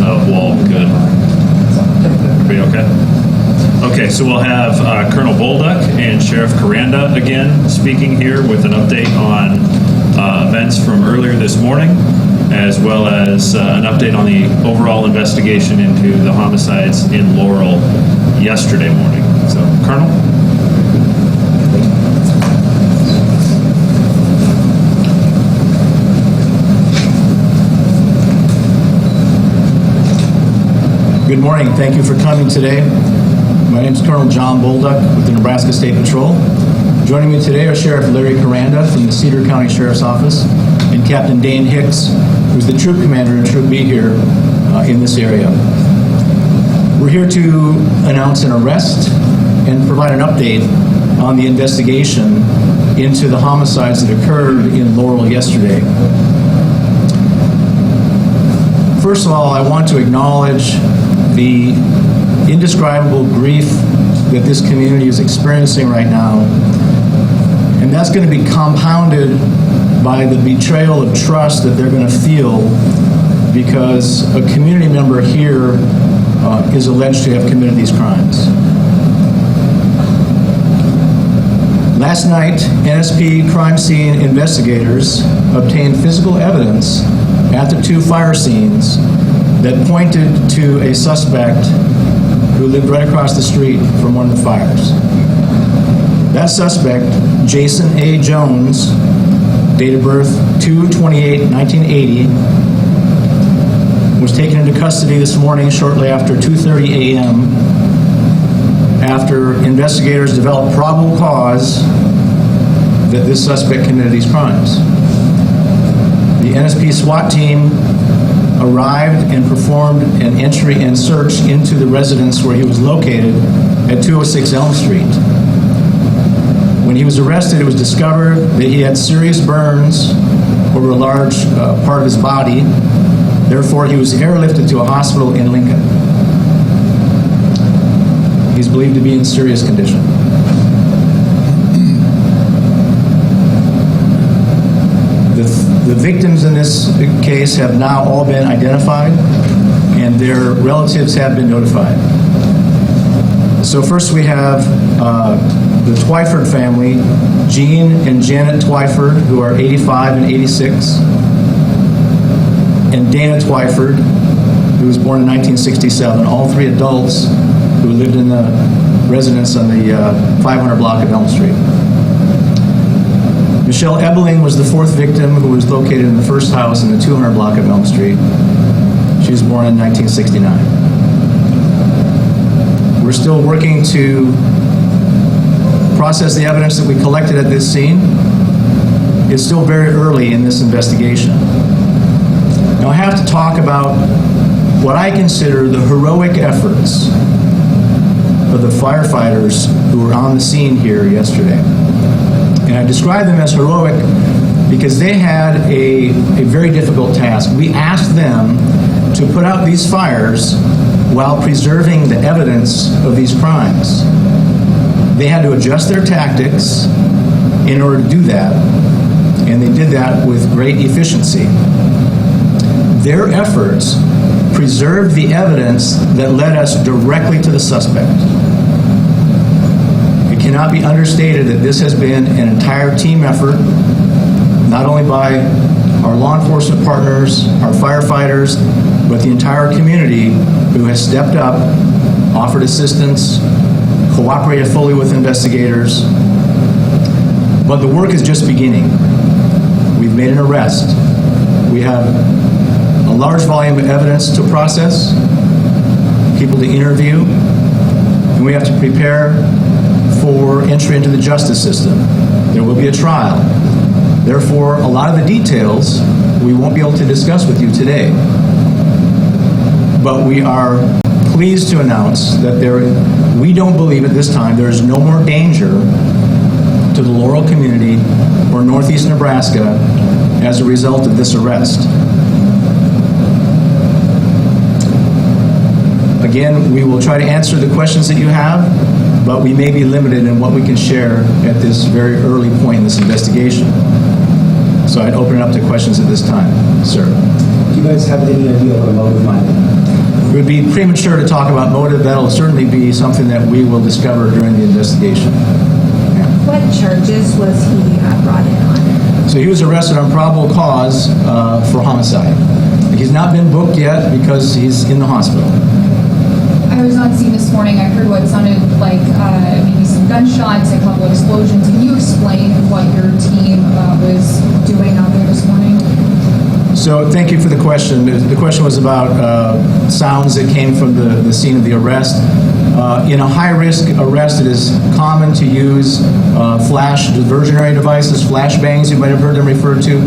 wall good. Everybody okay? Okay, so we'll have Colonel Bolduck and Sheriff Caranda again speaking here with an update on events from earlier this morning, as well as an update on the overall investigation into the homicides in Laurel yesterday morning. So, Colonel? Good morning. Thank you for coming today. My name is Colonel John Bolduck with the Nebraska State Patrol. Joining me today are Sheriff Larry Caranda from the Cedar County Sheriff's Office and Captain Dane Hicks, who's the troop commander in Troop B here in this area. We're here to announce an arrest and provide an update on the investigation into the homicides that occurred in Laurel yesterday. First of all, I want to acknowledge the indescribable grief that this community is experiencing right now. And that's going to be compounded by the betrayal of trust that they're going to feel because a community member here is alleged to have committed these crimes. Last night, NSP crime scene investigators obtained physical evidence at the two fire scenes that pointed to a suspect who lived right across the street from one of the fires. That suspect, Jason A. Jones, date of birth 2/28/1980, was taken into custody this morning shortly after 2:30 a.m. after investigators developed probable cause that this suspect committed these crimes. The NSP SWAT team arrived and performed an entry and search into the residence where he was located at 206 Elm Street. When he was arrested, it was discovered that he had serious burns over a large part of his body. Therefore, he was airlifted to a hospital in Lincoln. He's believed to be in serious condition. The victims in this case have now all been identified and their relatives have been notified. So first we have the Twyford family, Jean and Janet Twyford, who are 85 and 86, and Dana Twyford, who was born in 1967, all three adults who lived in the residence on the 500 block of Elm Street. Michelle Ebeling was the fourth victim who was located in the first house in the 200 block of Elm Street. She was born in 1969. We're still working to process the evidence that we collected at this scene. It's still very early in this investigation. Now I have to talk about what I consider the heroic efforts of the firefighters who were on the scene here yesterday. And I describe them as heroic because they had a very difficult task. We asked them to put out these fires while preserving the evidence of these crimes. They had to adjust their tactics in order to do that, and they did that with great efficiency. Their efforts preserved the evidence that led us directly to the suspect. It cannot be understated that this has been an entire team effort, not only by our law enforcement partners, our firefighters, but the entire community who has stepped up, offered assistance, cooperated fully with investigators. But the work is just beginning. We've made an arrest. We have a large volume of evidence to process, people to interview, and we have to prepare for entry into the justice system. There will be a trial. Therefore, a lot of the details we won't be able to discuss with you today. But we are pleased to announce that we don't believe at this time there is no more danger to the Laurel community or Northeast Nebraska as a result of this arrest. Again, we will try to answer the questions that you have, but we may be limited in what we can share at this very early point in this investigation. So I'd open it up to questions at this time. Sir. Do you guys have any idea what a motive might be? would be premature to talk about motive. That'll certainly be something that we will discover during the investigation. What charges was he brought in on? So he was arrested on probable cause for homicide. He's not been booked yet because he's in the hospital. I was on scene this morning. I heard what sounded like maybe some gunshots, a couple explosions. Can you explain what your team was doing out there this morning? So thank you for the question. The question was about sounds that came from the scene of the arrest. In a high-risk arrest, it is common to use flash diversionary devices, flashbangs, you might have heard them referred to.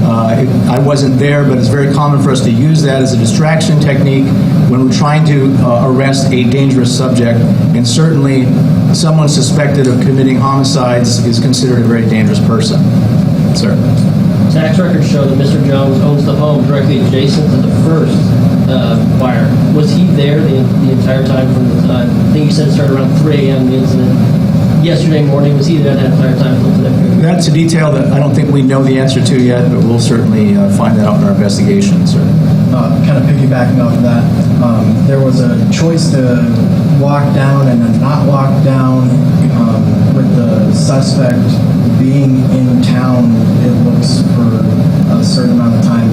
I wasn't there, but it's very common for us to use that as a distraction technique when we're trying to arrest a dangerous subject. And certainly, someone suspected of committing homicides is considered a very dangerous person. Sir. Tax records show that Mr. Jones owns the home directly adjacent to the first fire. Was he there the entire time from the time? I think you said it started around 3 a.m. the incident. Yesterday morning, was he there that entire time until today? That's a detail that I don't think we know the answer to yet, but we'll certainly find that out in our investigation, sir. Kind of piggybacking off of that, there was a choice to walk down and then not walk down with the suspect being in town, it looks, for a certain amount of time.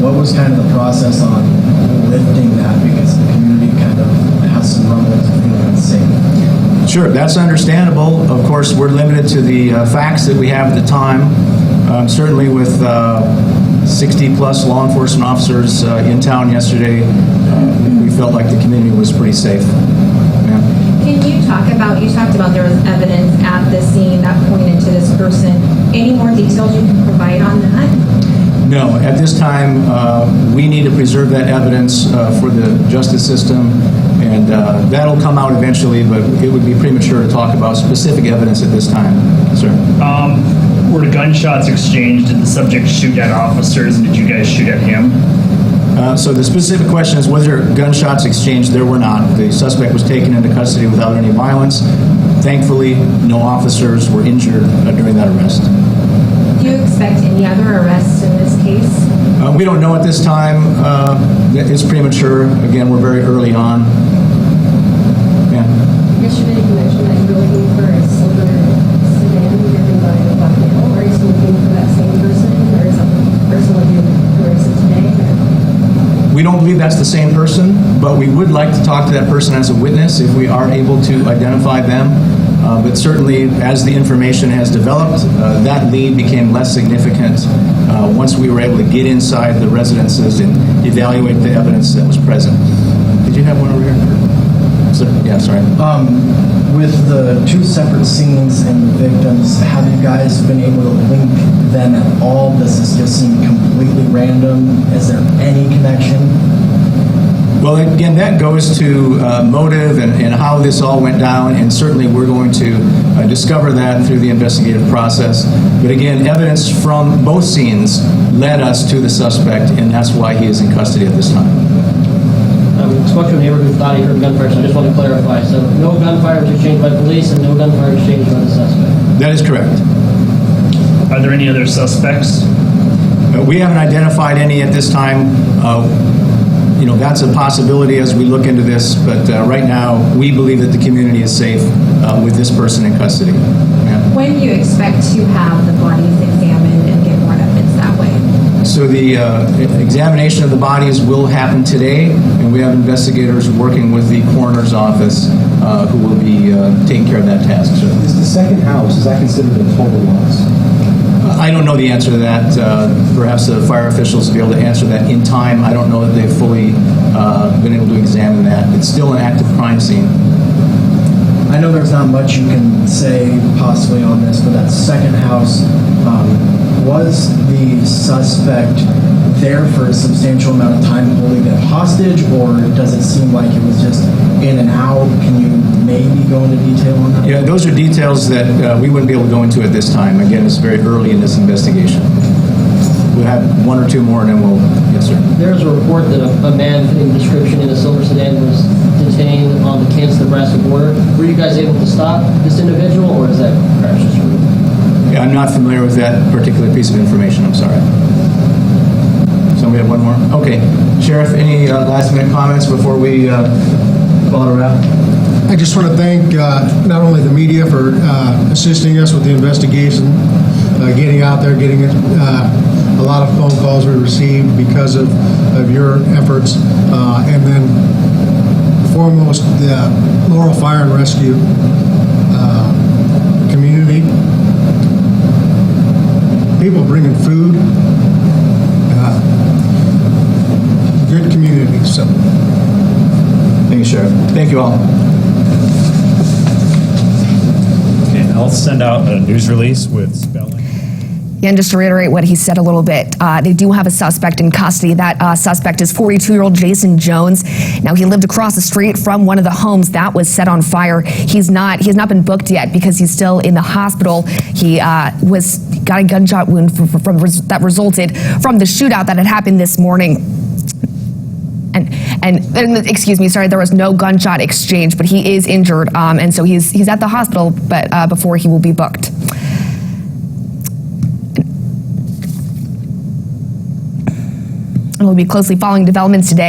What was kind of the process on lifting that, because the community kind of has some rumbles of feeling unsafe? Sure, that's understandable. Of course, we're limited to the facts that we have at the time. Certainly with 60-plus law enforcement officers in town yesterday, we felt like the community was pretty safe. Yeah. Can you talked about there was evidence at the scene that pointed to this person. Any more details you can provide on that? No, at this time, we need to preserve that evidence for the justice system, and that'll come out eventually, but it would be premature to talk about specific evidence at this time. Sir? Were the gunshots exchanged? Did the subject shoot at officers, and did you guys shoot at him? So the specific question is, was there gunshots exchanged? There were not. The suspect was taken into custody without any violence. Thankfully, no officers were injured during that arrest. Do you expect any other arrests in this case? We don't know at this time. It's premature. Again, we're very early on. Yeah. Yesterday you mentioned that you were looking for a silver sedan driven by a black male. Are you still looking for that same person, or is that the person like you arrested today? We don't believe that's the same person, but we would like to talk to that person as a witness if we are able to identify them. But certainly, as the information has developed, that lead became less significant once we were able to get inside the residences and evaluate the evidence that was present. Did you have one over here? Yeah, sorry. With the two separate scenes and the victims, have you guys been able to link them at all? Does this just seem completely random? Is there any connection? Well, again, that goes to motive and how this all went down, and certainly we're going to discover that through the investigative process. But again, evidence from both scenes led us to the suspect, and that's why he is in custody at this time. I spoke to a neighbor who thought he heard gunfire, so I just want to clarify. So no gunfire was exchanged by police and no gunfire exchanged by the suspect? That is correct. Are there any other suspects? We haven't identified any at this time. That's a possibility as we look into this, but right now we believe that the community is safe with this person in custody. Yeah. When do you expect to have the bodies examined and get more evidence that way? So the examination of the bodies will happen today, and we have investigators working with the coroner's office who will be taking care of that task. So is the second house, is that considered a total loss? I don't know the answer to that. Perhaps the fire officials will be able to answer that in time. I don't know that they've fully been able to examine that. It's still an active crime scene. I know there's not much you can say possibly on this, but that second house, was the suspect there for a substantial amount of time holding them hostage, or does it seem like it was just in and out? Can you maybe go into detail on that? Yeah, those are details that we wouldn't be able to go into at this time. Again, it's very early in this investigation. We'll have one or two more, and then we'll... Yes, sir. There's a report that a man fitting the description in a silver sedan was detained on the Kansas-Nebraska border. Were you guys able to stop this individual, or is that perhaps just true? Yeah, I'm not familiar with that particular piece of information. I'm sorry. Somebody have one more? Okay. Sheriff, any last-minute comments before we call it a wrap? I just want to thank not only the media for assisting us with the investigation, getting out there, getting a lot of phone calls we received because of your efforts, and then foremost the Laurel Fire and Rescue community. People bringing food, good community. So, Thank you, Sheriff. Thank you all. Okay, I'll send out a news release with spelling. And just to reiterate what he said a little bit, they do have a suspect in custody. That suspect is 42-year-old Jason Jones. Now, he lived across the street from one of the homes that was set on fire. He has not been booked yet because he's still in the hospital. He got a gunshot wound that resulted from the shootout that had happened this morning. And excuse me, sorry, there was no gunshot exchange, but he is injured, and so he's at the hospital, but before he will be booked. And we'll be closely following developments today.